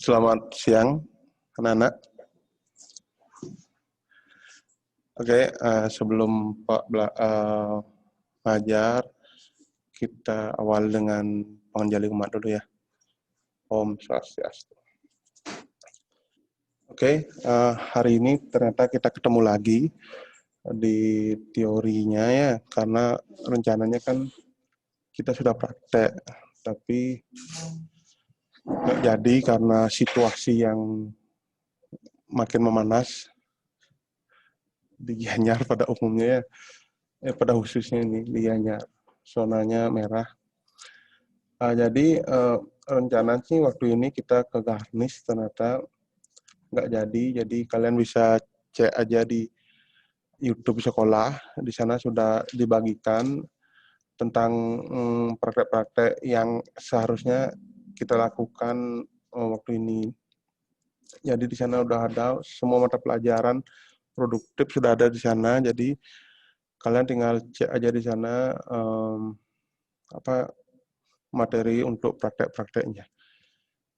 Selamat siang, anak-anak. Oke, sebelum Pak ngajar, kita awal dengan pangjali umat dulu ya. Om Swastiastu. Oke, hari ini ternyata kita ketemu lagi di teorinya ya, karena rencananya kan kita sudah praktek, tapi nggak jadi karena situasi yang makin memanas di Gianyar pada umumnya ya, pada khususnya ini di Gianyar, zonanya merah. Jadi rencana sih waktu ini kita ke garnish, ternyata nggak jadi kalian bisa cek aja di YouTube sekolah, di sana sudah dibagikan tentang praktek-praktek yang seharusnya kita lakukan waktu ini. Jadi di sana udah ada semua mata pelajaran produktif sudah ada di sana, jadi kalian tinggal cek aja di sana materi untuk praktek-prakteknya.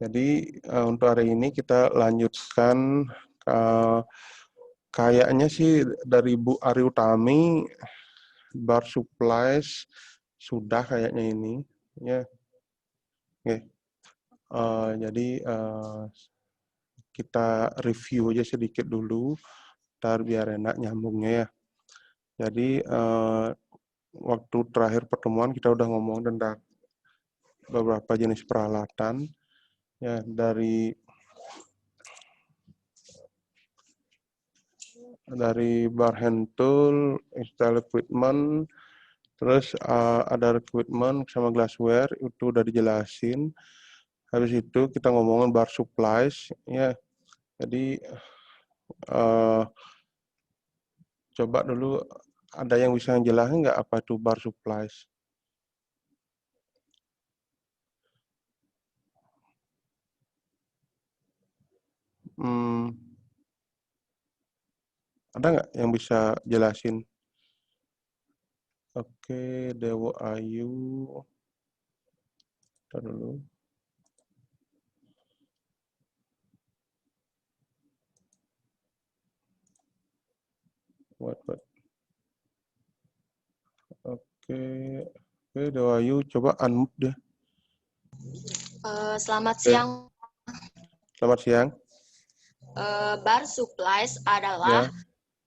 Jadi untuk hari ini kita lanjutkan kayaknya sih dari Bu Ari Utami, bar supplies sudah kayaknya ini ya. Okay. Jadi kita review aja sedikit dulu, biar enak nyambungnya ya. Jadi waktu terakhir pertemuan kita udah ngomong tentang beberapa jenis peralatan ya, dari bar hand tool, install equipment, terus ada equipment sama glassware itu udah dijelasin. Habis itu kita ngomongin bar supplies ya. Jadi coba dulu ada yang bisa jelasin nggak apa itu bar supplies? Ada nggak yang bisa jelasin? Oke, Dewo Ayu. Ntar dulu. What? Oke, Dewo Ayu, coba unmute deh. Selamat siang. Selamat siang. Bar supplies adalah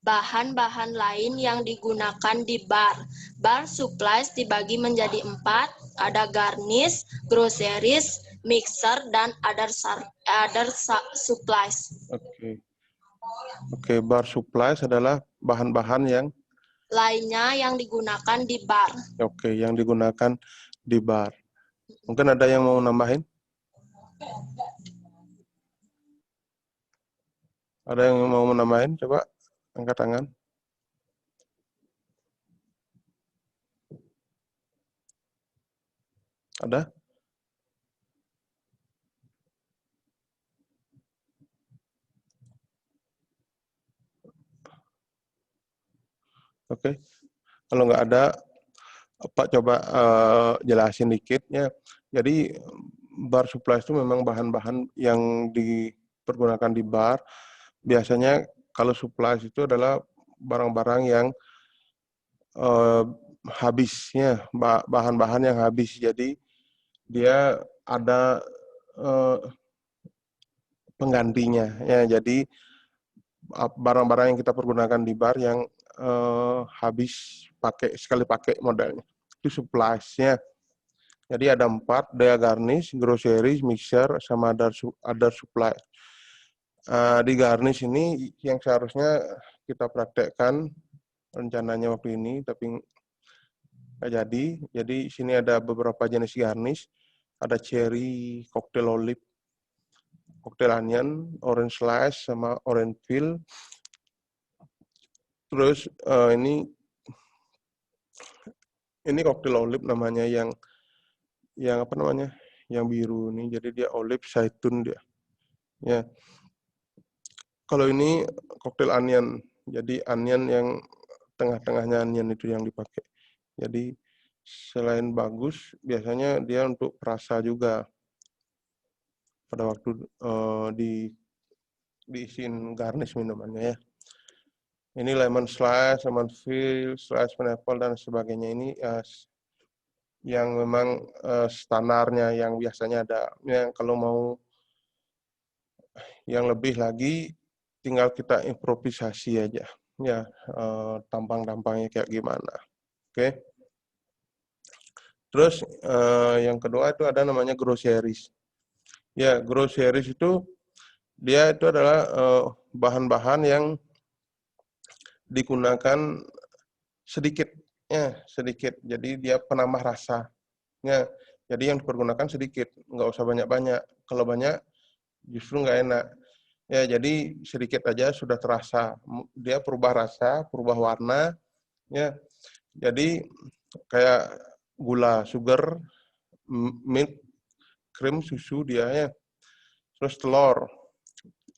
bahan-bahan lain yang digunakan di bar. Bar supplies dibagi menjadi 4, ada garnish, groceries, mixer, dan other supplies. Oke, bar supplies adalah bahan-bahan yang lainnya yang digunakan di bar. Oke, yang digunakan di bar. Mungkin ada yang mau nambahin? Ada yang mau menambahin? Coba angkat tangan. Ada? Oke. Kalau nggak ada, Pak coba jelasin dikit ya. Jadi bar supplies itu memang bahan-bahan yang dipergunakan di bar. Biasanya kalau supplies itu adalah barang-barang yang habisnya, bahan-bahan yang habis. Jadi dia ada penggantinya ya. Jadi barang-barang yang kita pergunakan di bar yang habis sekali pakai modelnya itu supplies-nya. Jadi ada 4, daya garnish, groceries, mixer, sama other supply. Di garnish ini yang seharusnya kita praktekkan rencananya waktu ini, tapi nggak jadi. Jadi sini ada beberapa jenis garnish, ada cherry, cocktail olive, cocktail onion, orange slice, sama orange peel. Terus ini cocktail olive namanya, yang apa namanya, yang biru ini. Jadi dia olive zaitun dia. Ya. Kalau ini cocktail onion. Jadi onion yang tengah-tengahnya onion itu yang dipakai. Jadi selain bagus, biasanya dia untuk perasa juga. pada waktu diisiin garnish minumannya ya. Ini lemon slice, lemon peel, slice pineapple dan sebagainya ini yang memang standarnya yang biasanya ada. Yang kalau mau yang lebih lagi tinggal kita improvisasi aja ya, tampang-tampangnya kayak gimana. Oke. Terus yang kedua itu ada namanya groceries. Ya, groceries itu dia itu adalah bahan-bahan yang digunakan sedikit ya, sedikit. Jadi dia penambah rasa. Ya, jadi yang dipergunakan sedikit, nggak usah banyak-banyak. Kalau banyak justru nggak enak. Ya, jadi sedikit aja sudah terasa. Dia perubah rasa, perubah warna. Ya, jadi kayak gula, sugar, milk, krim, susu dia ya. Terus telur.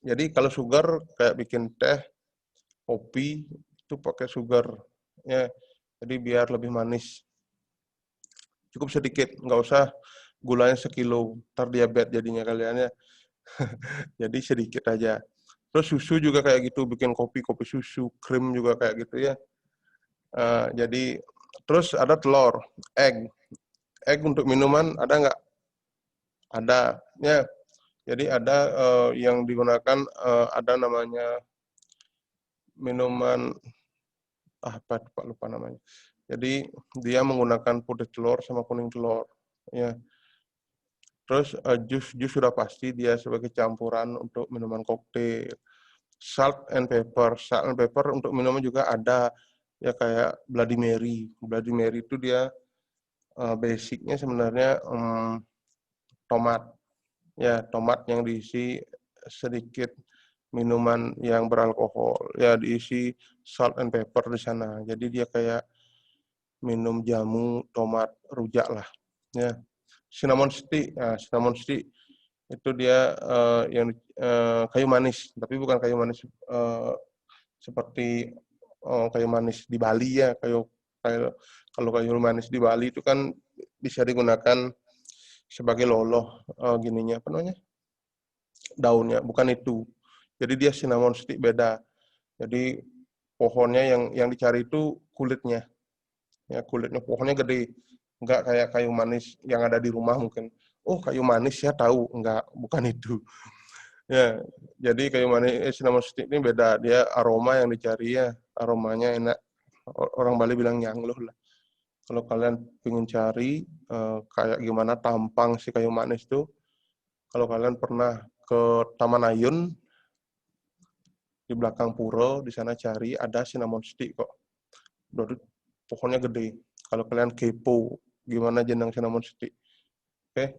Jadi kalau sugar kayak bikin teh, kopi itu pakai sugar. Ya, jadi biar lebih manis. Cukup sedikit, nggak usah gulanya sekilo, ntar diabetes jadinya kalian ya. Jadi sedikit aja. Terus susu juga kayak gitu, bikin kopi, kopi susu, krim juga kayak gitu ya. Jadi terus ada telur, egg. Egg untuk minuman ada nggak? Ada. Ya. Jadi ada yang digunakan ada namanya minuman apa lupa namanya. Jadi dia menggunakan putih telur sama kuning telur. Ya. Terus jus sudah pasti dia sebagai campuran untuk minuman koktail. Salt and pepper untuk minuman juga ada ya kayak Bloody Mary. Bloody Mary itu dia basicnya sebenarnya tomat. Ya, tomat yang diisi sedikit minuman yang beralkohol. Ya, diisi salt and pepper di sana. Jadi dia kayak minum jamu tomat rujak lah. Ya. Cinnamon stick. Nah, cinnamon stick itu dia yang kayu manis, tapi bukan kayu manis seperti kayu manis di Bali ya. Kalau kayu manis di Bali itu kan bisa digunakan sebagai loloh gininya apa namanya? Daunnya, bukan itu. Jadi dia cinnamon stick beda. Jadi pohonnya yang dicari itu kulitnya. Ya, kulitnya pohonnya gede. Enggak kayak kayu manis yang ada di rumah mungkin. Oh, kayu manis ya tahu, enggak, bukan itu. Ya, jadi kayu manis cinnamon stick ini beda. Dia aroma yang dicari ya, aromanya enak. Orang Bali bilang nyangluh lah. Kalau kalian ingin cari kayak gimana tampang si kayu manis itu, kalau kalian pernah ke Taman Ayun di belakang pura, di sana cari ada cinnamon stick kok. Pohonnya gede. Kalau kalian kepo gimana jenang cinnamon stick, oke,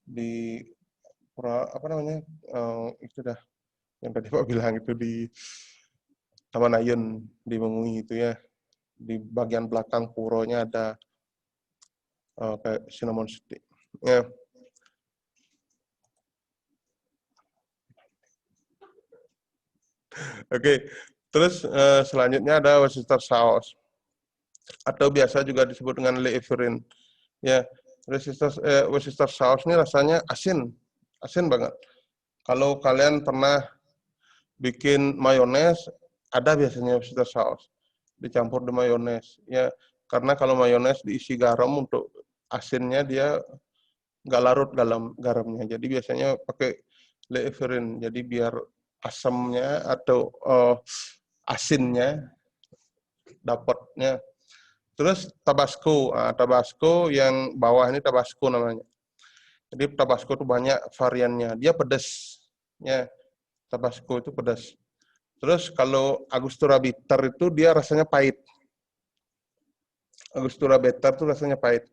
di pura apa namanya itu dah yang tadi Pak bilang itu di Taman Ayun di Mengui itu ya, di bagian belakang puronya ada kayak cinnamon stick. Ya. Oke, terus selanjutnya ada Worcester sauce atau biasa juga disebut dengan Leverin. Ya, Worcester sauce ini rasanya asin, asin banget. Kalau kalian pernah bikin mayones, ada biasanya Worcester sauce dicampur di mayones. Ya, karena kalau mayones diisi garam untuk asinnya dia nggak larut dalam garamnya. Jadi biasanya pakai Leverin. Jadi biar asamnya atau asinnya dapatnya. Terus Tabasco, Tabasco yang bawah ini Tabasco namanya. Jadi Tabasco itu banyak variannya. Dia pedas, ya. Tabasco itu pedas. Terus kalau Angostura bitter itu dia rasanya pahit. Angostura bitter itu rasanya pahit.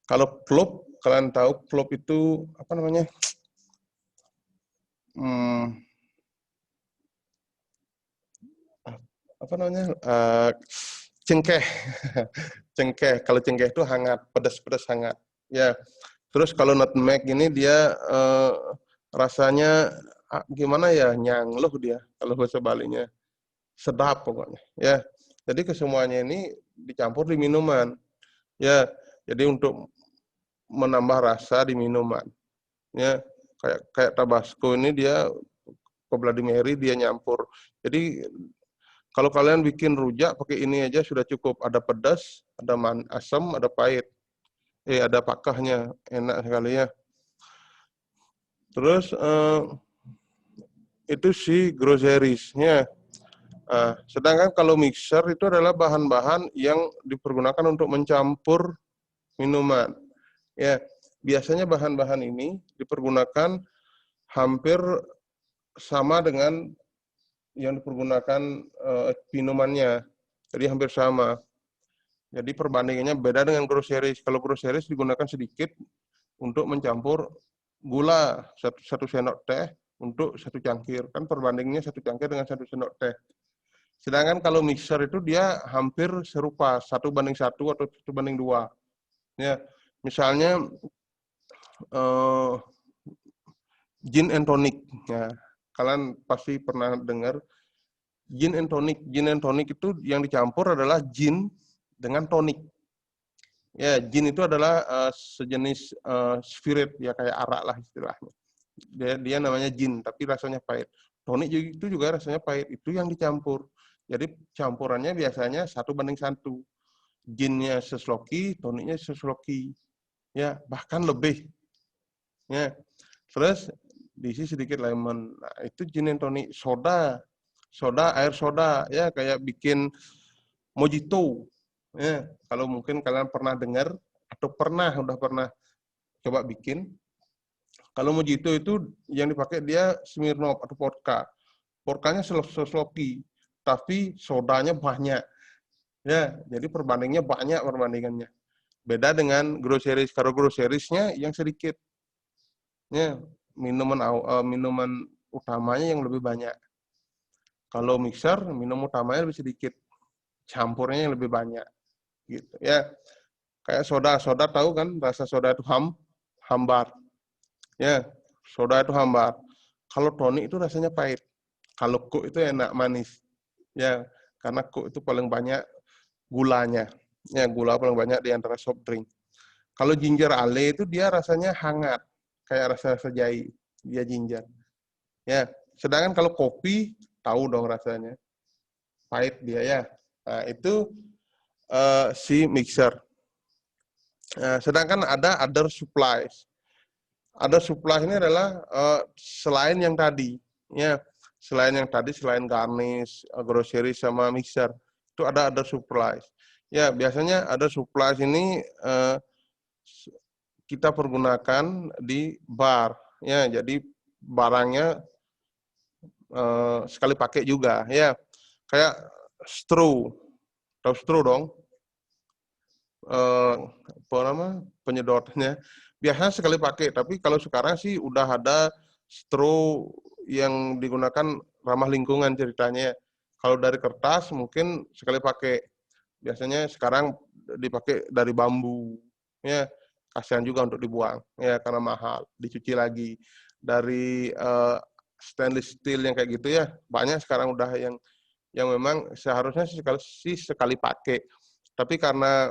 Kalau clove, kalian tahu clove itu apa namanya? Apa namanya? Cengkeh. Cengkeh. Kalau cengkeh itu hangat, pedas-pedas hangat. Ya. Terus kalau nutmeg ini dia rasanya gimana ya? Nyangluh dia kalau bahasa Balinya. Sedap pokoknya. Ya. Jadi kesemuanya ini dicampur di minuman. Ya. Jadi untuk menambah rasa di minuman. Ya. kayak Tabasco ini dia ke Bloody Mary dia nyampur. Jadi kalau kalian bikin rujak pakai ini aja sudah cukup. Ada pedas, ada asam, ada pahit. Ada pakahnya, enak sekali ya. Terus itu si groceries-nya. Sedangkan kalau mixer itu adalah bahan-bahan yang dipergunakan untuk mencampur minuman. Ya, biasanya bahan-bahan ini dipergunakan hampir sama dengan yang dipergunakan minumannya. Jadi hampir sama. Jadi perbandingannya beda dengan groceries. Kalau groceries digunakan sedikit untuk mencampur gula, satu sendok teh untuk satu cangkir. Kan perbandingannya satu cangkir dengan satu sendok teh. Sedangkan kalau mixer itu dia hampir serupa, 1:1 atau 1:2. Ya, misalnya gin and tonic. Ya, kalian pasti pernah dengar gin and tonic. Gin and tonic itu yang dicampur adalah gin dengan tonic. Ya, gin itu adalah sejenis spirit ya kayak arak lah istilahnya. Dia namanya gin tapi rasanya pahit. Tonic itu juga rasanya pahit. Itu yang dicampur. Jadi campurannya biasanya 1:1. Ginnya sesloki, tonicnya sesloki. Ya, bahkan lebih. Ya. Terus diisi sedikit lemon. Nah, itu gin and tonic. Soda, air soda ya kayak bikin mojito. Ya, kalau mungkin kalian pernah dengar atau udah pernah coba bikin. Kalau mojito itu yang dipakai dia Smirnoff atau vodka. Vodkanya sesloki, tapi sodanya banyak. Ya, jadi perbandingannya banyak perbandingannya. Beda dengan groceries. Kalau groceriesnya yang sedikit. Ya, minuman utamanya yang lebih banyak. Kalau mixer, minum utamanya lebih sedikit. Campurnya yang lebih banyak. Gitu ya. Kayak soda tahu kan rasa soda itu hambar. Ya, soda itu hambar. Kalau tonic itu rasanya pahit. Kalau Coke itu enak manis. Ya, karena Coke itu paling banyak gulanya. Ya, gula paling banyak di antara soft drink. Kalau ginger ale itu dia rasanya hangat, kayak rasa jahe. Dia ginger. Ya, sedangkan kalau kopi tahu dong rasanya. Pahit dia ya. Nah, itu si mixer. Sedangkan ada other supplies. Other supply ini adalah selain yang tadi, ya, selain garnish, grocery sama mixer, itu ada other supplies. Ya, biasanya ada supplies ini kita pergunakan di bar, ya, jadi barangnya sekali pakai juga, ya, kayak straw, tahu straw dong? Apa nama penyedotnya biasanya sekali pakai, tapi kalau sekarang sih udah ada straw yang digunakan ramah lingkungan ceritanya. Kalau dari kertas mungkin sekali pakai, biasanya sekarang dipakai dari bambu, ya kasihan juga untuk dibuang, ya karena mahal, dicuci lagi. Dari stainless steel yang kayak gitu ya, banyak sekarang udah yang memang seharusnya sekali pakai, tapi karena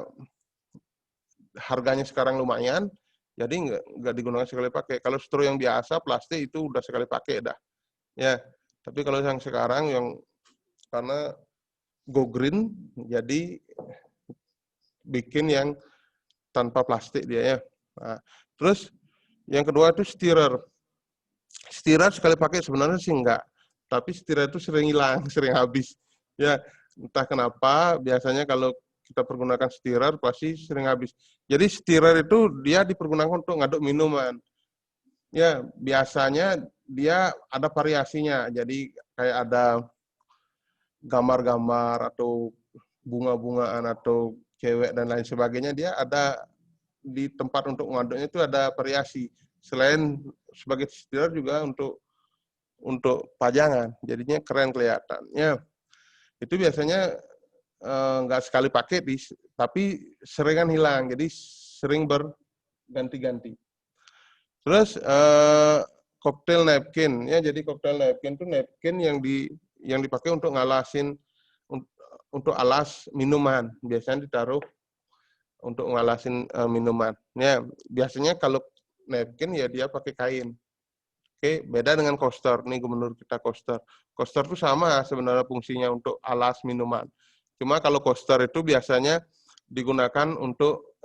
harganya sekarang lumayan, jadi nggak digunakan sekali pakai. Kalau straw yang biasa plastik itu udah sekali pakai dah, ya. Tapi kalau yang sekarang yang karena go green, jadi bikin yang tanpa plastik dia ya. Nah, terus yang kedua itu stirrer. Stirrer sekali pakai sebenarnya sih enggak, tapi stirrer itu sering hilang, sering habis. Ya, entah kenapa biasanya kalau kita pergunakan stirrer pasti sering habis. Jadi stirrer itu dia dipergunakan untuk ngaduk minuman. Ya, biasanya dia ada variasinya. Jadi kayak ada gambar-gambar atau bunga-bungaan atau cewek dan lain sebagainya, dia ada di tempat untuk ngaduknya itu ada variasi. Selain sebagai stirrer juga untuk pajangan, jadinya keren kelihatannya. Itu biasanya nggak sekali pakai, tapi seringan hilang, jadi sering berganti-ganti. Terus cocktail napkin, ya jadi cocktail napkin itu napkin yang dipakai untuk ngalasin, untuk alas minuman, biasanya ditaruh untuk ngalasin minuman. Ya biasanya kalau napkin ya dia pakai kain, Oke, beda dengan coaster. Nih gubernur kita coaster. Coaster itu sama sebenarnya fungsinya untuk alas minuman. Cuma kalau coaster itu biasanya digunakan untuk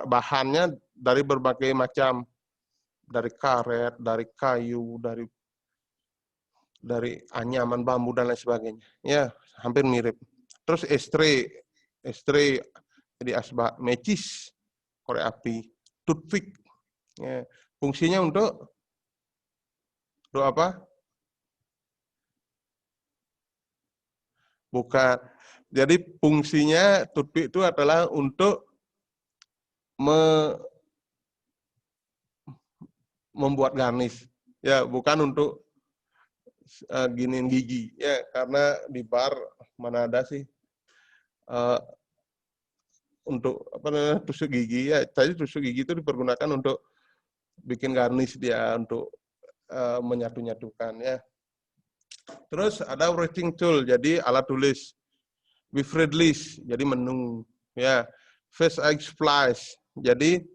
bahannya dari berbagai macam, dari karet, dari kayu, dari anyaman bambu dan lain sebagainya. Ya, hampir mirip. Terus estre jadi asbak, mecis, korek api, toothpick. Ya, fungsinya untuk apa? Bukan. Jadi fungsinya toothpick itu adalah untuk membuat garnish. Ya, bukan untuk giniin gigi. Ya, karena di bar mana ada sih untuk apa namanya tusuk gigi ya. Tadi tusuk gigi itu dipergunakan untuk bikin garnish dia untuk menyatu-nyatukan ya. Terus ada writing tool, jadi alat tulis. With read list, jadi menu. Ya, face eye splice, jadi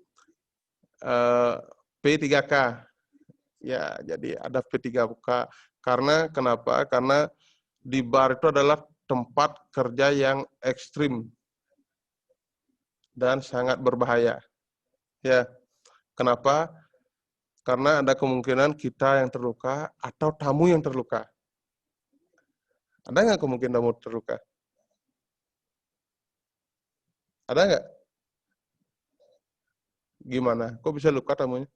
P3K. Ya, jadi ada P3K. Karena kenapa? Karena di bar itu adalah tempat kerja yang ekstrim dan sangat berbahaya. Ya, kenapa? Karena ada kemungkinan kita yang terluka atau tamu yang terluka. Ada nggak kemungkinan tamu terluka? Ada nggak? Gimana? Kok bisa luka tamunya?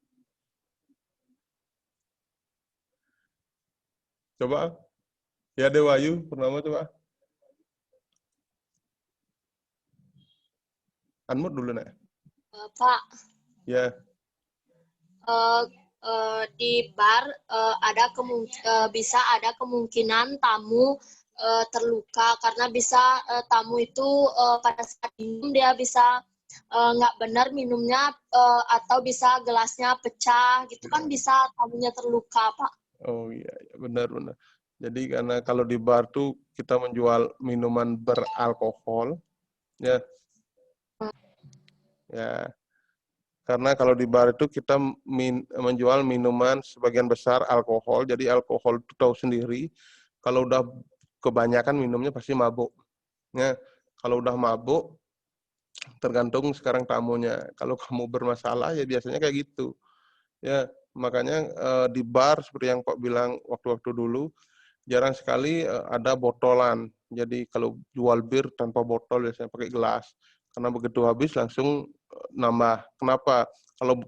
Coba. Ya Dewayu, pertama coba. Unmute dulu, Nak. Pak, Ya. di bar bisa ada kemungkinan tamu terluka karena bisa tamu itu pada saat minum dia bisa nggak benar minumnya atau bisa gelasnya pecah gitu kan bisa tamunya terluka, Pak. Oh iya, benar-benar. Jadi karena kalau di bar tuh kita menjual minuman beralkohol, ya, ya. Karena kalau di bar itu kita menjual minuman sebagian besar alkohol, jadi alkohol itu tahu sendiri. Kalau udah kebanyakan minumnya pasti mabuk. Ya, kalau udah mabuk, tergantung sekarang tamunya. Kalau kamu bermasalah ya biasanya kayak gitu. Ya, makanya di bar seperti yang Pak bilang waktu-waktu dulu, jarang sekali ada botolan. Jadi kalau jual bir tanpa botol biasanya pakai gelas. Karena begitu habis langsung nambah. Kenapa? Kalau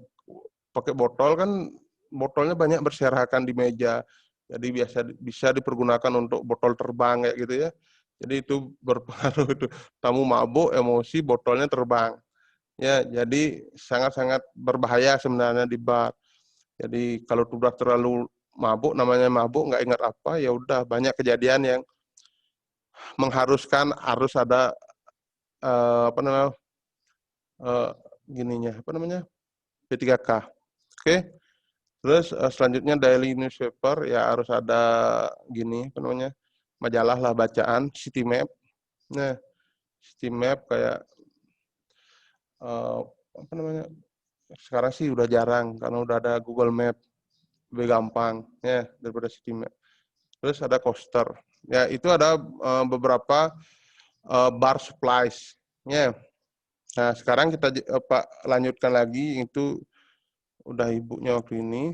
pakai botol kan botolnya banyak berserakan di meja. Jadi bisa dipergunakan untuk botol terbang kayak gitu ya. Jadi itu berpengaruh itu. Tamu mabuk, emosi, botolnya terbang. Ya, jadi sangat-sangat berbahaya sebenarnya di bar. Jadi kalau sudah terlalu mabuk, namanya mabuk nggak ingat apa, ya udah banyak kejadian yang mengharuskan harus ada apa namanya gininya apa namanya P3K. Oke. Terus selanjutnya daily newspaper ya harus ada gini apa namanya majalah lah bacaan, city map. Nah, city map kayak apa namanya sekarang sih udah jarang karena udah ada Google Map lebih gampang ya daripada city map. Terus ada coaster. Ya, itu ada beberapa bar supplies. Ya. Nah, sekarang kita Pak lanjutkan lagi itu udah ibunya waktu ini.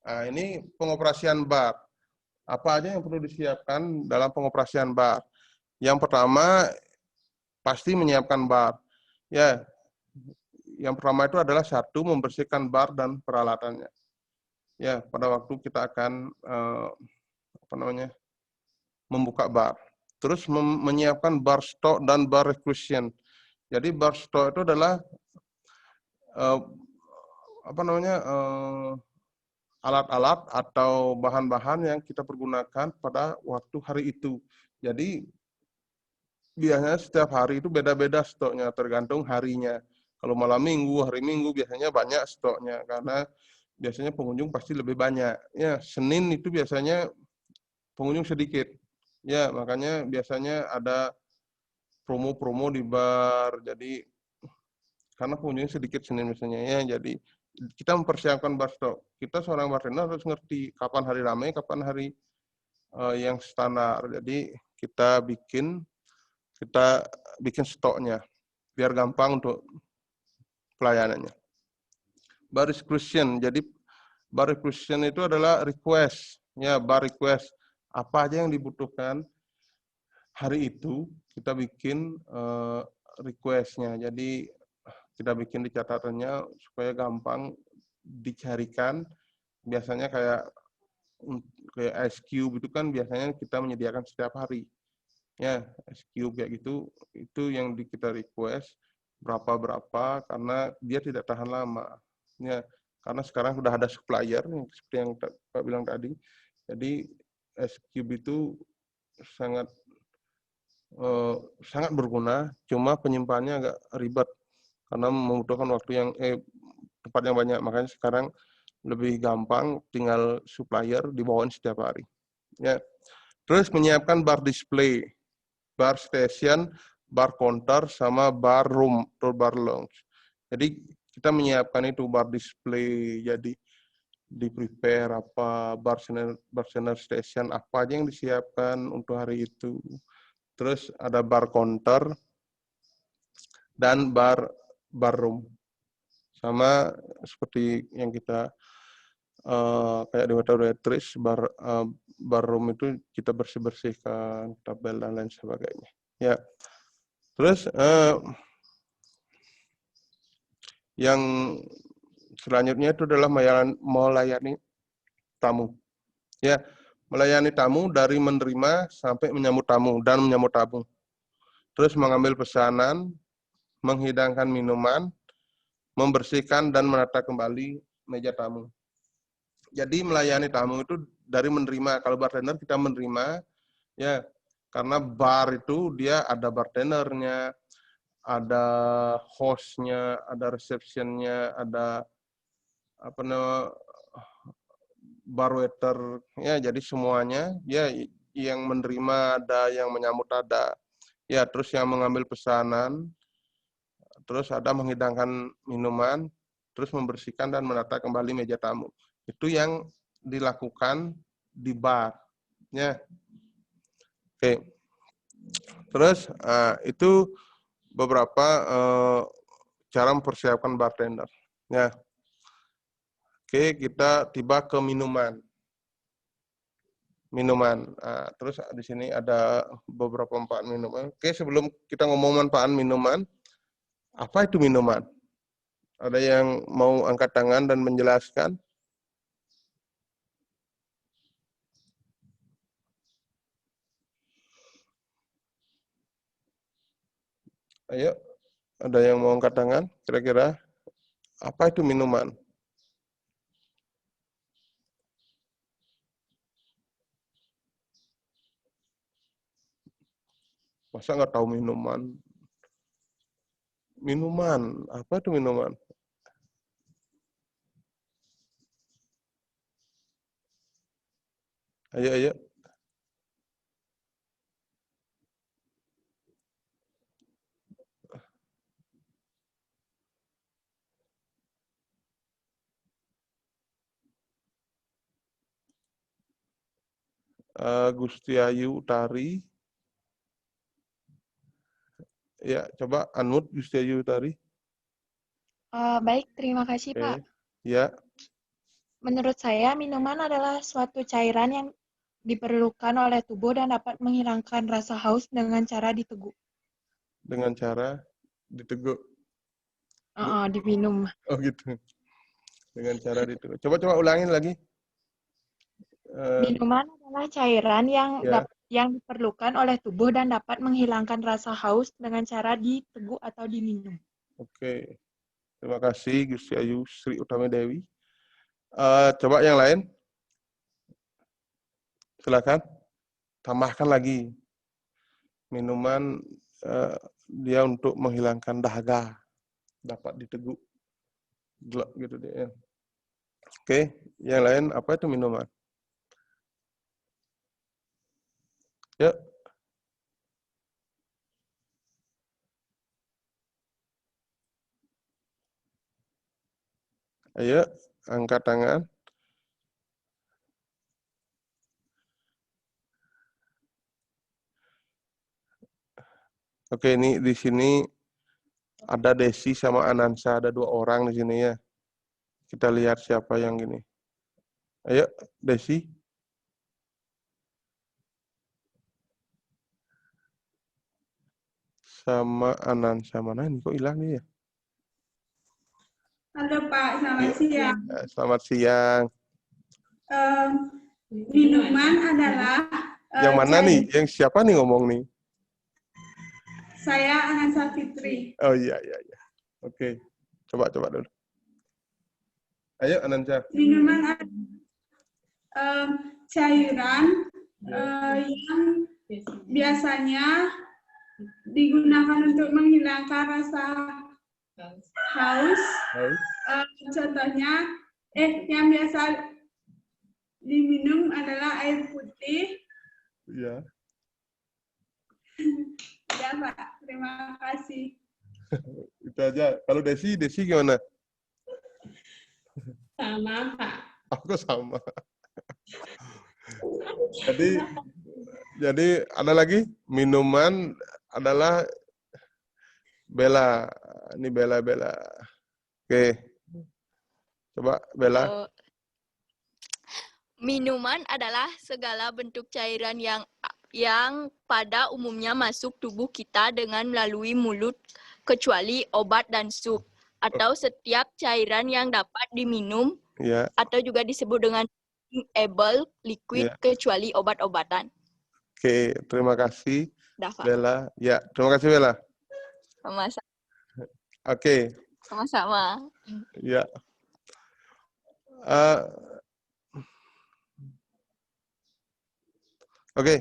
Nah, ini pengoperasian bar. Apa aja yang perlu disiapkan dalam pengoperasian bar? Yang pertama pasti menyiapkan bar. Ya, yang pertama itu adalah satu membersihkan bar dan peralatannya. Ya, pada waktu kita akan apa namanya membuka bar. Terus menyiapkan bar stock dan bar requisition. Jadi bar stock itu adalah apa namanya alat-alat atau bahan-bahan yang kita pergunakan pada waktu hari itu. Jadi biasanya setiap hari itu beda-beda stoknya tergantung harinya. Kalau malam minggu, hari minggu biasanya banyak stoknya karena biasanya pengunjung pasti lebih banyak. Ya, Senin itu biasanya pengunjung sedikit. Ya, makanya biasanya ada promo-promo di bar. Jadi karena pengunjungnya sedikit Senin misalnya ya, jadi kita mempersiapkan bar stok. Kita seorang bartender harus ngerti kapan hari ramai, kapan hari yang standar. Jadi kita bikin stoknya biar gampang untuk pelayanannya. Bar requisition. Jadi bar requisition itu adalah request. Ya, bar request. Apa aja yang dibutuhkan hari itu kita bikin requestnya. Jadi kita bikin di catatannya supaya gampang dicarikan. Biasanya kayak Ice Cube itu kan biasanya kita menyediakan setiap hari. Ya, Ice Cube kayak gitu, itu yang kita request berapa karena dia tidak tahan lama. Ya, karena sekarang sudah ada supplier seperti yang Pak bilang tadi. Jadi Ice Cube itu sangat berguna, cuma penyimpanannya agak ribet karena membutuhkan waktu yang tempat yang banyak. Makanya sekarang lebih gampang, tinggal supplier dibawain setiap hari. Ya. Terus menyiapkan bar display, bar station, bar counter, sama bar room atau bar lounge. Jadi kita menyiapkan itu bar display, jadi di prepare apa bar station apa aja yang disiapkan untuk hari itu. Terus ada bar counter dan bar room. Sama seperti yang kita kayak di hotel Retris, bar room itu kita bersihkan tabel dan lain sebagainya. Ya. Terus yang selanjutnya itu adalah melayani tamu. Ya, melayani tamu dari menerima sampai menyambut tamu dan menyambut tamu. Terus mengambil pesanan, menghidangkan minuman, membersihkan dan menata kembali meja tamu. Jadi melayani tamu itu dari menerima. Kalau bartender kita menerima, ya karena bar itu dia ada bartendernya, ada hostnya, ada receptionnya, ada apa namanya bar waiter, ya jadi semuanya ya yang menerima ada, yang menyambut ada, ya terus yang mengambil pesanan, terus ada menghidangkan minuman, terus membersihkan dan menata kembali meja tamu. Itu yang dilakukan di bar, ya. Oke. Terus itu beberapa cara mempersiapkan bartender. Ya. Oke, kita tiba ke minuman. Terus di sini ada beberapa manfaat minuman. Oke, sebelum kita ngomong manfaat minuman, apa itu minuman? Ada yang mau angkat tangan dan menjelaskan? Ayo, ada yang mau angkat tangan? Kira-kira apa itu minuman? Masa nggak tahu minuman? Minuman, apa itu minuman? Ayo. Gusti Ayu Utari. Ya, coba unmute Gusti Ayu Utari. Baik, terima kasih, Oke. Pak. Ya. Menurut saya, minuman adalah suatu cairan yang diperlukan oleh tubuh dan dapat menghilangkan rasa haus dengan cara diteguk. Dengan cara diteguk. Diminum. Oh gitu. Dengan cara diteguk. Coba ulangin lagi. Minuman adalah cairan Ya. yang diperlukan oleh tubuh dan dapat menghilangkan rasa haus dengan cara diteguk atau diminum. Oke. Terima kasih Gusti Ayu Sri Utami Dewi. Coba yang lain. Silakan. Tambahkan lagi. Minuman dia untuk menghilangkan dahaga. Dapat diteguk. Gelap gitu dia. Oke, yang lain apa itu minuman? Ya. Ayo, angkat tangan. Oke, ini di sini ada Desi sama Anansa, ada 2 orang di sini ya. Kita lihat siapa yang gini. Ayo, Desi. Sama Anansa, mana ini? Kok hilang nih ya? Halo Pak, selamat siang. Selamat siang. Minuman adalah Yang mana nih? Yang siapa nih ngomong nih? Saya Anansa Fitri. Oh iya. Oke, coba dulu. Ayo Anansa. Minuman adalah cairan yang biasanya digunakan untuk menghilangkan rasa haus. Contohnya, yang biasa diminum adalah air putih. Iya. Ya Pak, terima kasih. Itu aja. Kalau Desi gimana? Sama Pak. Aku sama. Jadi ada lagi minuman adalah Bella. Ini Bella. Oke. Coba Bella. Minuman adalah segala bentuk cairan yang pada umumnya masuk tubuh kita dengan melalui mulut, kecuali obat dan sup, atau setiap cairan yang dapat diminum, atau juga disebut dengan drinkable liquid, kecuali obat-obatan. Oke, terima kasih Dafa. Bella. Ya, terima kasih Bella. Sama-sama. Oke. Sama-sama. Ya. Oke.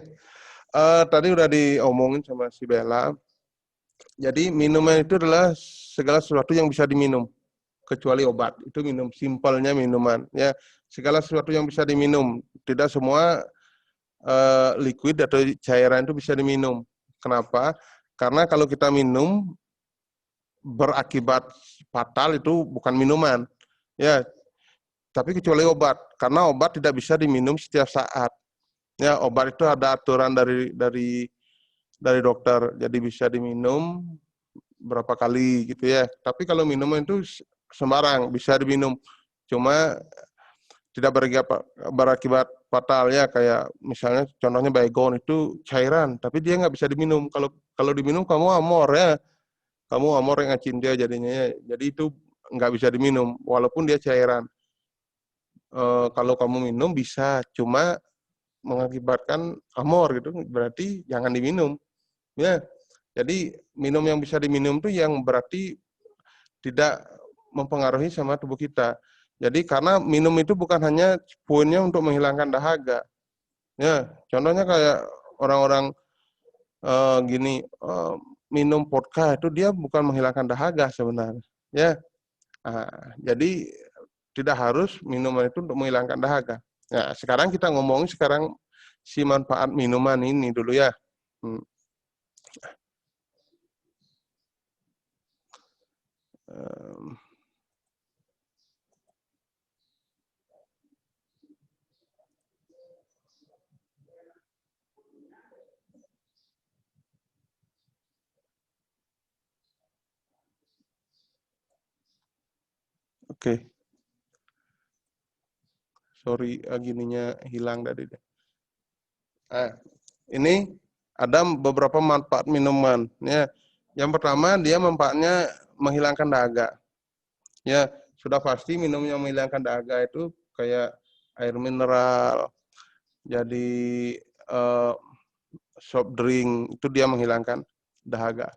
Tadi udah diomongin sama si Bella. Jadi minuman itu adalah segala sesuatu yang bisa diminum, kecuali obat. Itu minum, simpelnya minuman. Ya, segala sesuatu yang bisa diminum. Tidak semua liquid atau cairan itu bisa diminum. Kenapa? Karena kalau kita minum berakibat fatal itu bukan minuman. Ya, tapi kecuali obat. Karena obat tidak bisa diminum setiap saat. Ya, obat itu ada aturan dari dokter, jadi bisa diminum berapa kali gitu ya. Tapi kalau minuman itu sembarang bisa diminum, cuma tidak berakibat fatal ya. Kayak misalnya contohnya baygon itu cairan, tapi dia nggak bisa diminum. Kalau diminum kamu amor ya, kamu amor yang ngacin dia jadinya ya. Jadi itu nggak bisa diminum, walaupun dia cairan. Kalau kamu minum bisa, cuma mengakibatkan amor gitu, berarti jangan diminum. Ya, jadi minum yang bisa diminum itu yang berarti tidak mempengaruhi sama tubuh kita. Jadi karena minum itu bukan hanya poinnya untuk menghilangkan dahaga. Ya, contohnya kayak orang-orang minum vodka itu dia bukan menghilangkan dahaga sebenarnya. Ya, jadi tidak harus minuman itu untuk menghilangkan dahaga. Nah, sekarang kita ngomongin si manfaat minuman ini dulu ya. Oke. Sorry, gininya hilang tadi. Ini ada beberapa manfaat minuman. Ya, yang pertama dia manfaatnya menghilangkan dahaga. Ya, sudah pasti minum yang menghilangkan dahaga itu kayak air mineral, jadi soft drink itu dia menghilangkan dahaga.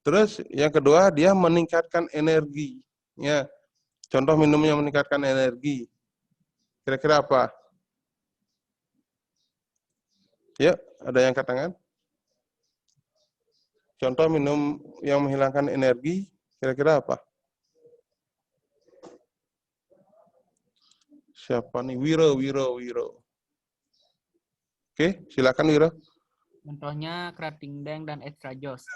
Terus yang kedua dia meningkatkan energi. Ya, contoh minum yang meningkatkan energi. Kira-kira apa? Ya, ada yang angkat tangan? Contoh minum yang menghilangkan energi, kira-kira apa? Siapa nih? Wiro. Oke, silakan Wiro. Contohnya Krating Deng dan Extra Joss.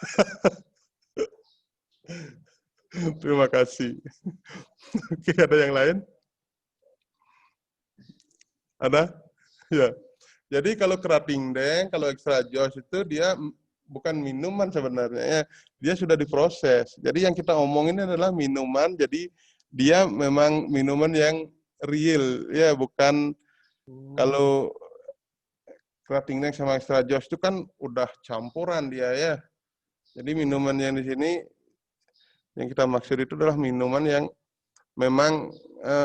Terima kasih. Oke, ada yang lain? Ada? Ya. Jadi kalau kerating deng, kalau extra joss itu dia bukan minuman sebenarnya, ya. Dia sudah diproses. Jadi yang kita omongin adalah minuman, jadi dia memang minuman yang real, ya, bukan kalau kerating deng sama extra joss itu kan udah campuran dia, ya. Jadi minuman yang di sini yang kita maksud itu adalah minuman yang memang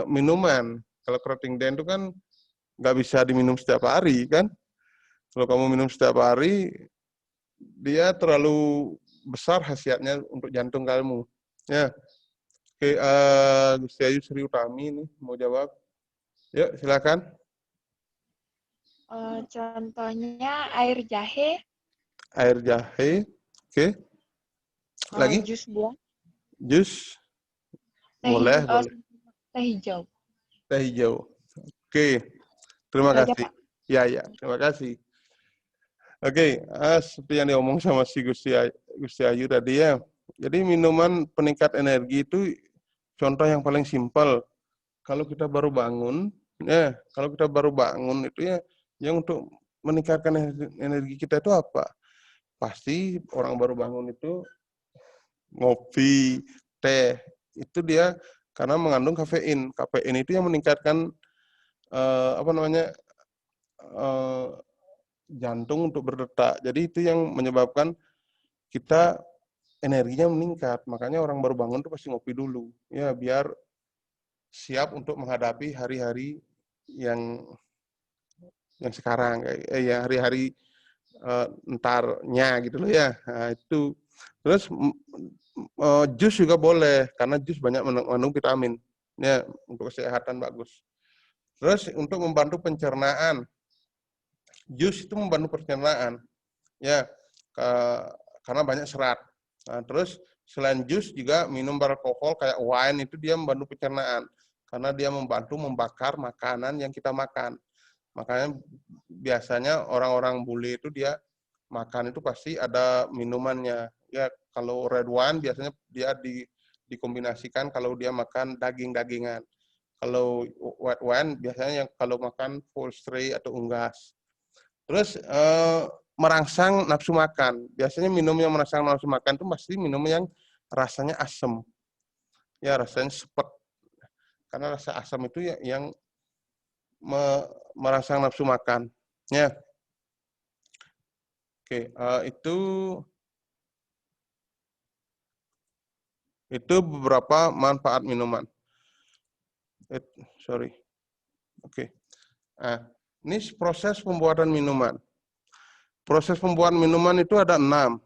minuman. Kalau kerating deng itu kan nggak bisa diminum setiap hari, kan? Kalau kamu minum setiap hari, dia terlalu besar khasiatnya untuk jantung kamu. Ya, oke. Gusti Ayu Sri Utami ini mau jawab. Yuk, silakan. Contohnya air jahe, Air jahe, oke. Lagi? jus buah, Jus, teh, boleh, oh, boleh. teh hijau. Teh hijau. Oke, terima Itu aja, kasih. Pak. Ya, terima kasih. Oke, seperti yang diomong sama si Gusti Ayu tadi, ya. Jadi minuman peningkat energi itu contoh yang paling simpel. Kalau kita baru bangun, ya, kalau kita baru bangun itu ya, yang untuk meningkatkan energi kita itu apa? Pasti orang baru bangun itu ngopi, teh, itu dia karena mengandung kafein. Kafein itu yang meningkatkan jantung untuk berdetak. Jadi itu yang menyebabkan kita energinya meningkat. Makanya orang baru bangun itu pasti ngopi dulu, ya, biar siap untuk menghadapi hari-hari yang sekarang, ya, hari-hari entarnya gitu loh, ya. Nah, itu. Terus jus juga boleh karena jus banyak mengandung vitamin, ya, untuk kesehatan bagus. Terus untuk membantu pencernaan, jus itu membantu pencernaan, ya, karena banyak serat. Nah, terus selain jus juga minum beralkohol kayak wine itu dia membantu pencernaan karena dia membantu membakar makanan yang kita makan. Makanya biasanya orang-orang bule itu dia makan itu pasti ada minumannya. Ya, kalau red wine biasanya dia dikombinasikan kalau dia makan daging-dagingan. Kalau white wine biasanya yang kalau makan poultry atau unggas. Terus merangsang nafsu makan. Biasanya minum yang merangsang nafsu makan itu pasti minum yang rasanya asam. Ya, rasanya sepet. Karena rasa asam itu yang merangsang nafsu makan. Ya. Oke, itu beberapa manfaat minuman. Oke. Nah, ini proses pembuatan minuman. Proses pembuatan minuman itu ada 6.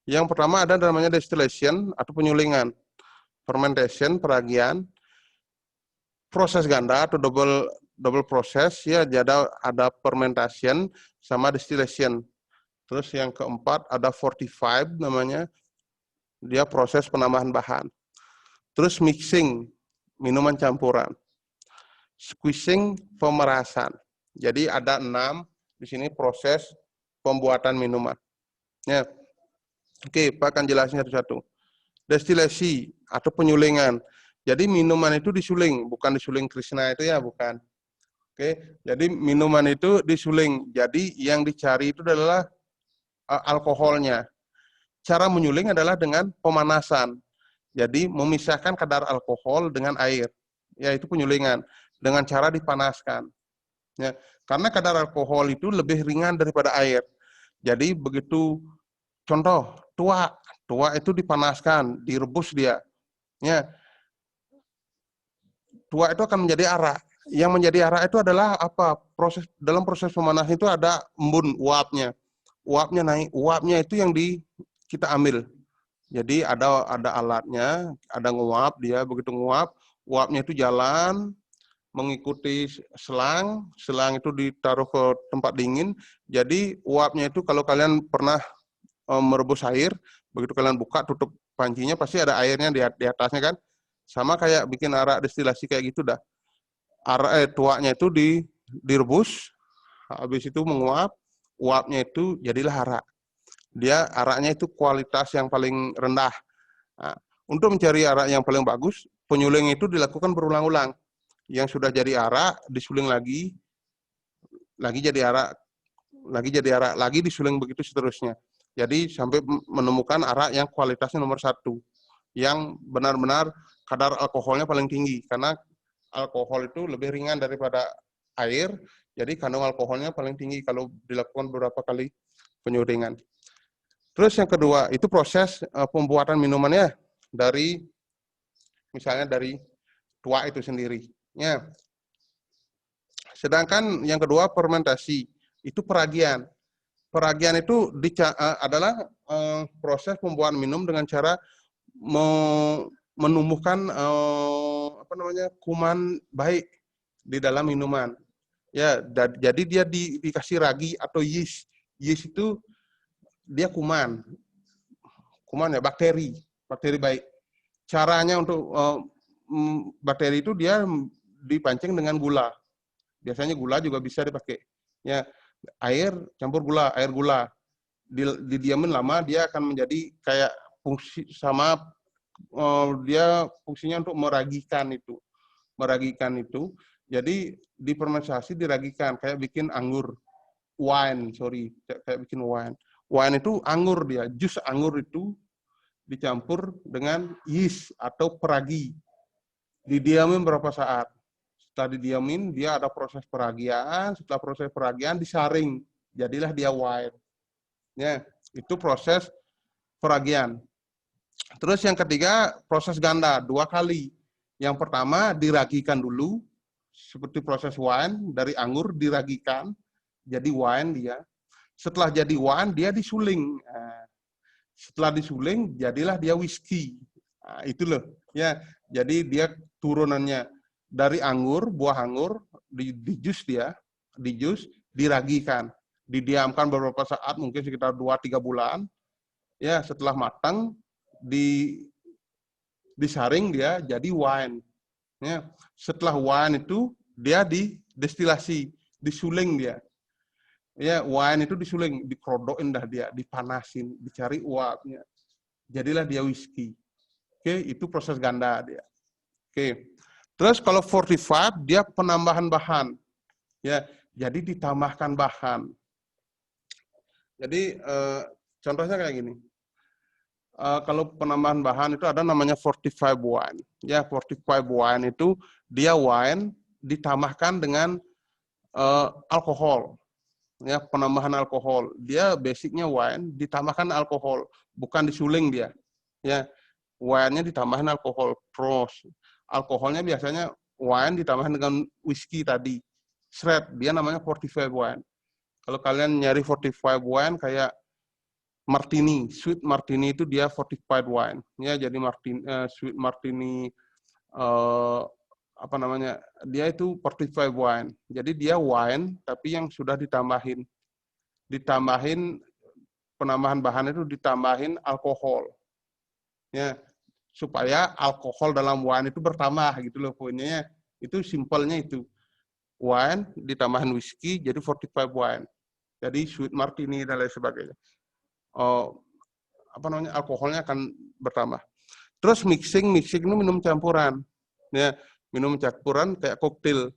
Yang pertama ada namanya distillation atau penyulingan, fermentation, peragian, proses ganda atau double proses, ya, jadi ada fermentation sama distillation. Terus yang keempat ada fortified namanya, dia proses penambahan bahan. Terus mixing, minuman campuran. Squeezing, pemerasan. Jadi ada 6 di sini proses pembuatan minuman. Ya. Oke, Pak akan jelasin satu-satu. Destilasi atau penyulingan. Jadi minuman itu disuling, bukan disuling Krishna itu, ya, bukan. Oke, jadi minuman itu disuling. Jadi yang dicari itu adalah alkoholnya. Cara menyuling adalah dengan pemanasan. Jadi memisahkan kadar alkohol dengan air. Ya, itu penyulingan dengan cara dipanaskan. Ya, karena kadar alkohol itu lebih ringan daripada air. Jadi begitu, contoh tua itu dipanaskan, direbus dia. Ya, tua itu akan menjadi arak. Yang menjadi arak itu adalah apa? Dalam proses pemanasan itu ada embun, uapnya. Uapnya naik, uapnya itu yang kita ambil. Jadi ada alatnya, ada nguap, dia begitu nguap, uapnya itu jalan mengikuti selang itu ditaruh ke tempat dingin. Jadi uapnya itu kalau kalian pernah merebus air, begitu kalian buka tutup pancinya pasti ada airnya di atasnya, kan? Sama kayak bikin arak destilasi kayak gitu dah. Tuaknya itu direbus, habis itu menguap, uapnya itu jadilah arak. Dia araknya itu kualitas yang paling rendah. Nah, Untuk mencari arak yang paling bagus, penyuling itu dilakukan berulang-ulang. Yang sudah jadi arak, disuling lagi jadi arak, lagi disuling, begitu seterusnya. Jadi sampai menemukan arak yang kualitasnya nomor 1, yang benar-benar kadar alkoholnya paling tinggi, karena alkohol itu lebih ringan daripada air, jadi kandungan alkoholnya paling tinggi kalau dilakukan beberapa kali penyulingan. Terus yang kedua, itu proses pembuatan minumannya dari, misalnya dari tua itu sendiri. Ya. Sedangkan yang kedua, fermentasi, itu peragian. Peragian itu adalah proses pembuatan minum dengan cara menumbuhkan kuman baik di dalam minuman. Ya, jadi dia dikasih ragi atau yeast. Yeast itu dia kuman ya, bakteri baik. Caranya untuk bakteri itu dia dipancing dengan gula. Biasanya gula juga bisa dipakai. Ya, air campur gula, air gula. Didiamin lama, dia akan menjadi kayak fungsi sama, dia fungsinya untuk meragikan itu. Jadi difermentasi, diragikan, kayak bikin anggur. Kayak bikin wine. Wine itu anggur dia, jus anggur itu dicampur dengan yeast atau peragi. Didiamin berapa saat. Setelah didiamin, dia ada proses peragian. Setelah proses peragian, disaring. Jadilah dia wine. Ya, itu proses peragian. Terus yang ketiga, proses ganda, 2 kali. Yang pertama, diragikan dulu. Seperti proses wine, dari anggur diragikan. Jadi wine dia. Setelah jadi wine, dia disuling. Setelah disuling, jadilah dia whisky. Itu loh. Ya, jadi dia turunannya dari anggur, buah anggur, di jus dia, diragikan, didiamkan beberapa saat, mungkin sekitar 2-3 bulan. Ya, setelah matang, disaring dia jadi wine. Ya, setelah wine itu dia didestilasi, disuling dia. Ya, wine itu disuling, dikerodokin dah dia, dipanasin, dicari uapnya. Jadilah dia whisky. Oke, itu proses ganda dia. Oke. Terus kalau fortified, dia penambahan bahan. Ya, jadi ditambahkan bahan. Jadi contohnya kayak gini. Kalau penambahan bahan itu ada namanya fortified wine. Ya, fortified wine itu dia wine ditambahkan dengan alkohol. Ya, penambahan alkohol. Dia basicnya wine ditambahkan alkohol, bukan disuling dia. Ya, wine-nya ditambahin alkohol. Terus alkoholnya biasanya wine ditambahkan dengan whisky tadi. Shred, dia namanya fortified wine. Kalau kalian nyari fortified wine kayak martini, sweet martini itu dia fortified wine. Ya, jadi sweet martini dia itu fortified wine. Jadi dia wine tapi yang sudah ditambahin penambahan bahan itu ditambahin alkohol. Ya, supaya alkohol dalam wine itu bertambah gitu loh poinnya. Itu simpelnya itu. Wine ditambahin whisky jadi fortified wine. Jadi sweet martini dan lain sebagainya. Alkoholnya akan bertambah. Terus mixing itu minum campuran. Ya, minum campuran kayak koktail.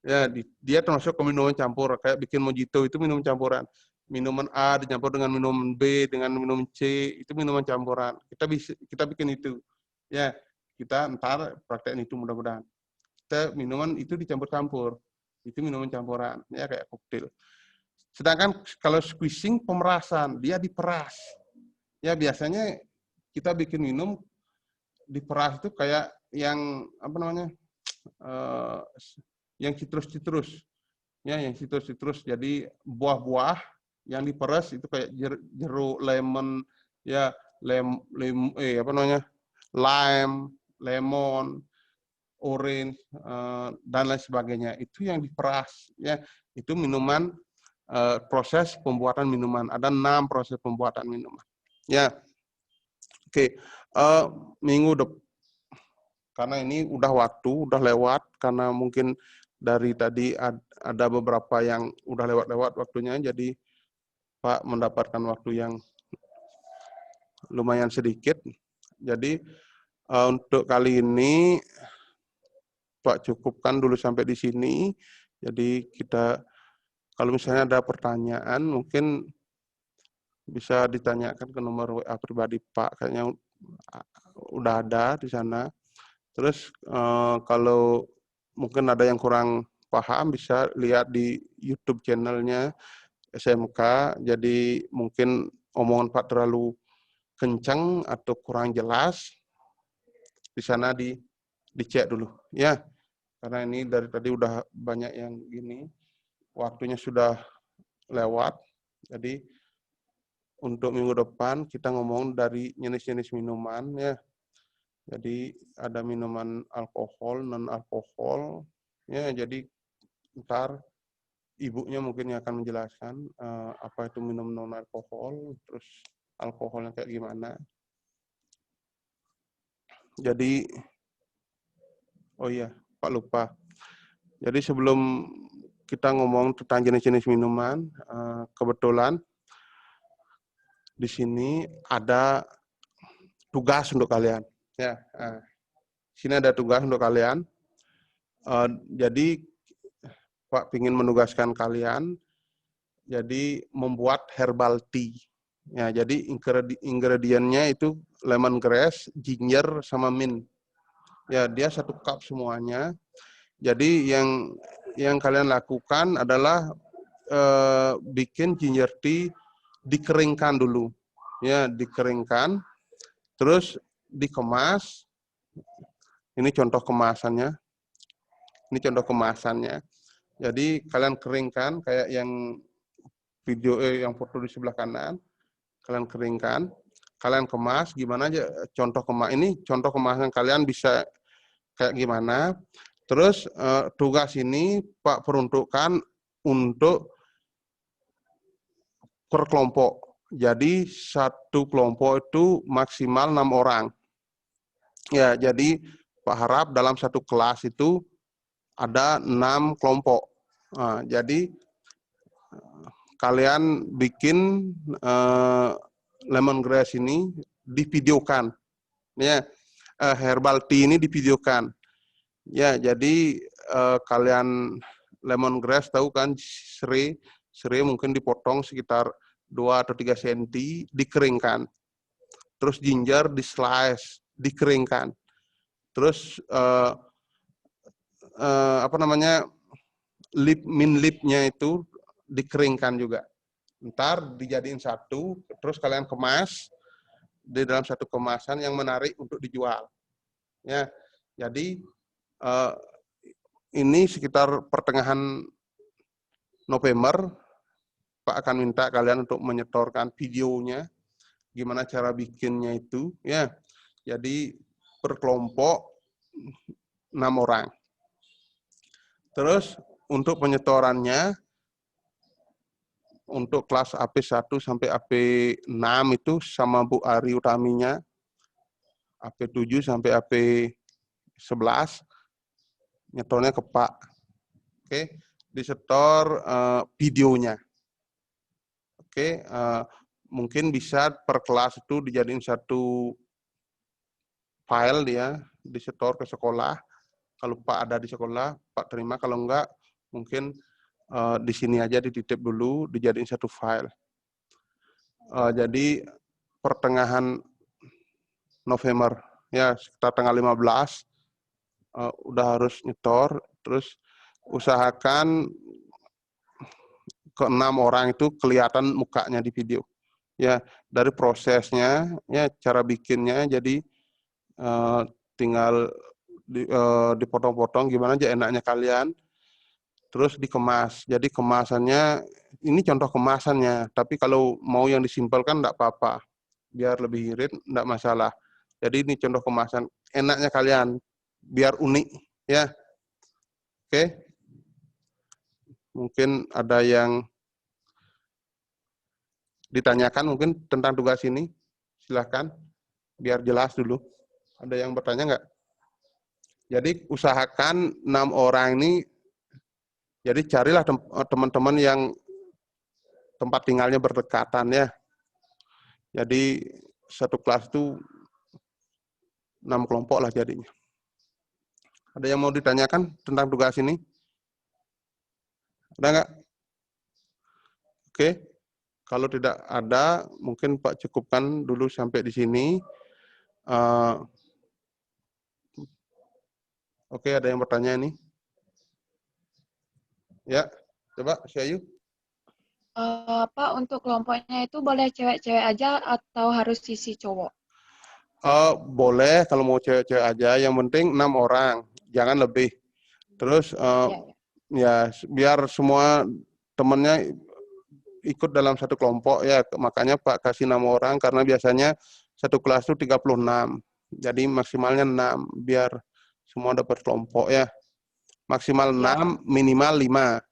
Ya, dia termasuk ke minuman campur, kayak bikin mojito itu minum campuran. Minuman A dicampur dengan minuman B dengan minum C, itu minuman campuran. Kita bikin itu. Ya, kita ntar praktekin itu mudah-mudahan. Kita minuman itu dicampur-campur. Itu minuman campuran, ya kayak koktail. Sedangkan kalau squeezing pemerasan, dia diperas. Ya, biasanya kita bikin minum diperas itu kayak yang yang citrus-citrus. Ya, yang citrus-citrus. Jadi buah-buah yang diperas itu kayak jeruk, lemon, ya, lime, lemon, orange, dan lain sebagainya. Itu yang diperas. Ya, itu minuman, proses pembuatan minuman. Ada 6 proses pembuatan minuman. Ya, oke. Karena ini udah lewat, karena mungkin dari tadi ada beberapa yang udah lewat waktunya, jadi Pak mendapatkan waktu yang lumayan sedikit. Jadi Untuk kali ini Pak cukupkan dulu sampai di sini. Jadi kita kalau misalnya ada pertanyaan mungkin bisa ditanyakan ke nomor WA pribadi Pak, kayaknya udah ada di sana. Terus kalau mungkin ada yang kurang paham bisa lihat di YouTube channelnya SMK. Jadi mungkin omongan Pak terlalu kencang atau kurang jelas, di sana dicek dulu ya. Karena ini dari tadi udah banyak yang gini, waktunya sudah lewat. Jadi untuk minggu depan kita ngomong dari jenis-jenis minuman ya. Jadi ada minuman alkohol, non alkohol ya. Jadi ntar ibunya mungkin yang akan menjelaskan apa itu minum non alkohol, terus alkoholnya kayak gimana. Jadi oh iya Pak lupa. Jadi sebelum kita ngomong tentang jenis-jenis minuman, kebetulan di sini ada tugas untuk kalian. Ya, sini ada tugas untuk kalian. Jadi Pak ingin menugaskan kalian, jadi membuat herbal tea. Ya, jadi ingredientnya itu lemongrass, ginger, sama mint. Ya, dia 1 cup semuanya. Jadi yang kalian lakukan adalah bikin ginger tea, dikeringkan dulu, ya dikeringkan, terus dikemas. Ini contoh kemasannya. Ini contoh kemasannya. Jadi kalian keringkan kayak yang video yang foto di sebelah kanan. Kalian keringkan, kalian kemas. Gimana aja contoh kemas ini? Contoh kemasan kalian bisa kayak gimana? Terus tugas ini Pak peruntukkan untuk per kelompok. Jadi 1 kelompok itu maksimal 6 orang. Ya, jadi Pak harap dalam 1 kelas itu ada 6 kelompok. Nah, jadi kalian bikin lemongrass ini divideokan. Ya, herbal tea ini divideokan. Ya, jadi kalian lemongrass tahu kan serai mungkin dipotong sekitar 2 atau 3 cm, dikeringkan. Terus ginger di slice, dikeringkan. Terus apa namanya, mint leaf-nya itu dikeringkan juga. Ntar dijadiin 1, terus kalian kemas di dalam 1 kemasan yang menarik untuk dijual. Ya, jadi ini sekitar pertengahan November, Pak akan minta kalian untuk menyetorkan videonya, gimana cara bikinnya itu, ya. Jadi per kelompok 6 orang. Terus untuk penyetorannya, untuk kelas AP1 sampai AP6 itu sama Bu Ari Utaminya, AP7 sampai AP11, nyetornya ke Pak. Oke, disetor videonya. Oke, mungkin bisa per kelas itu dijadiin 1 file, dia disetor ke sekolah. Kalau Pak ada di sekolah, Pak terima. Kalau enggak, mungkin di sini aja dititip dulu, dijadiin 1 file. Jadi pertengahan November, ya sekitar tanggal 15, udah harus nyetor. Terus usahakan ke-6 orang itu kelihatan mukanya di video. Ya, dari prosesnya, ya cara bikinnya, jadi tinggal dipotong-potong gimana aja enaknya kalian. Terus dikemas. Jadi kemasannya, ini contoh kemasannya. Tapi kalau mau yang disimpelkan enggak apa-apa. Biar lebih irit, enggak masalah. Jadi ini contoh kemasan. Enaknya kalian, biar unik. Ya, oke. Mungkin ada yang ditanyakan mungkin tentang tugas ini. Silahkan, biar jelas dulu. Ada yang bertanya enggak? Jadi usahakan 6 orang ini, jadi carilah teman-teman yang tempat tinggalnya berdekatan ya. Jadi 1 kelas itu 6 kelompok lah jadinya. Ada yang mau ditanyakan tentang tugas ini? Ada nggak? Oke. Kalau tidak ada, mungkin Pak cukupkan dulu sampai di sini. Oke, ada yang bertanya ini? Ya, coba si Ayu. Pak, untuk kelompoknya itu boleh cewek-cewek aja atau harus sisi cowok? Boleh kalau mau cewek-cewek aja, yang penting 6 orang, jangan lebih. Terus Ya. ya biar semua temennya ikut dalam satu kelompok ya, makanya Pak kasih 6 orang karena biasanya satu kelas itu 36. Jadi maksimalnya 6 biar semua dapat kelompok ya. Maksimal 6, minimal 5.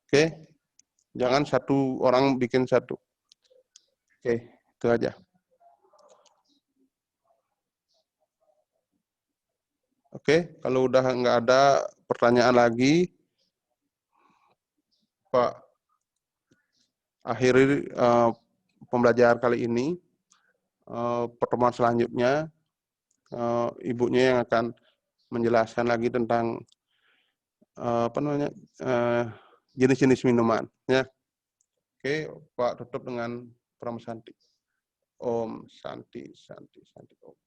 Oke. Jangan satu orang bikin satu. Oke, itu aja. Oke, kalau udah nggak ada pertanyaan lagi, Pak akhiri pembelajaran kali ini. Pertemuan selanjutnya, ibunya yang akan menjelaskan lagi tentang jenis-jenis minuman. Ya, oke, Pak tutup dengan Pram Santi. Om Santi Santi Santi Om.